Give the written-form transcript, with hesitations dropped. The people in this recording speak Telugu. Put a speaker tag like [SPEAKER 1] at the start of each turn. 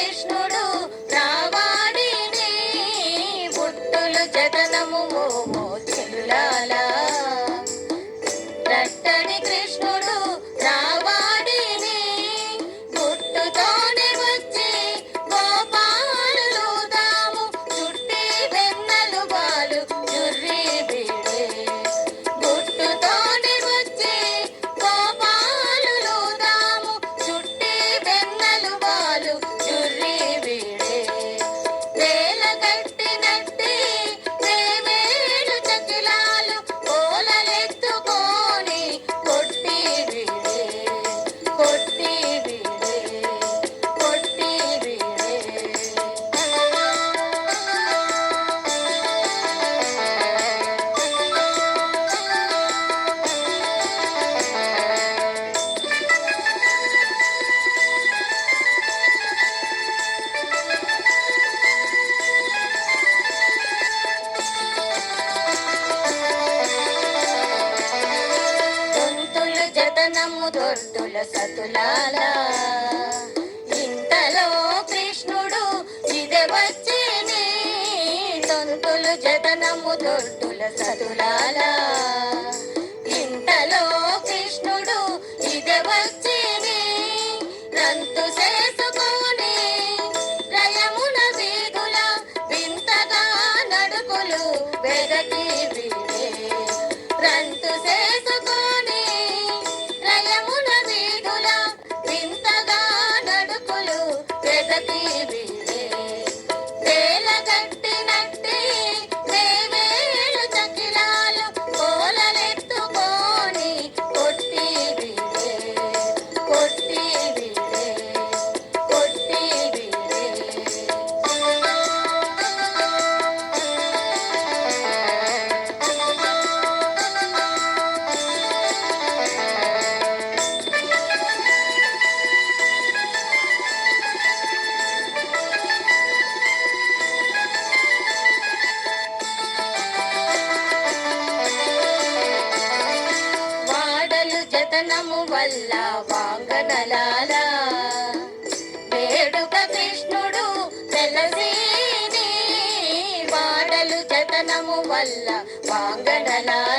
[SPEAKER 1] కృష్ణుడు రావాడిని పుట్టులు జగనము మోమో చెల్లాల రట్టడి కృష్ణుడు రావాడిని పుట్టుతోనే వచ్చి గోపాలులు దాము చుట్టి వెన్నెలు బాలు జుర్రి బిడే పుట్టుతోనే వచ్చి గోపాలులు దాము చుట్టి వెన్నెలు బాలు జుర్రి బిడే వేల గట్టినట్టి వేవేలు చకిలాలు కోలలెత్తుకోని కొట్టి బిడే కొట్టి బిడే కొట్టి బిడే దొంతులు జతనము దొడ్డుల సతులాల ఇంతలో కృష్ణుడు ఇదే వచ్చిని దొంతులు జతనము దొడ్డుల సతులాల ఇంతలో కృష్ణుడు ఇదే వచ్చిని రంతు చేసుకొని రయమున వీధుల వింతగా నడుకులు వెదకి వీడే రంతు చేసుకొని రయమున వీధుల వింతగా నడుకులు వెదకి వీడే వేల గట్టినట్టి వేవేలు చకిలాలు కోలలెత్తుకోని కొట్టి వీడే కొట్టి వీడే కొట్టి వీడే వాడలు జతనము వల్ల వాంగనలాల వేడుక కృష్ణుడు వెలసీని వాడలు జతనము వల్ల వాంగనలాల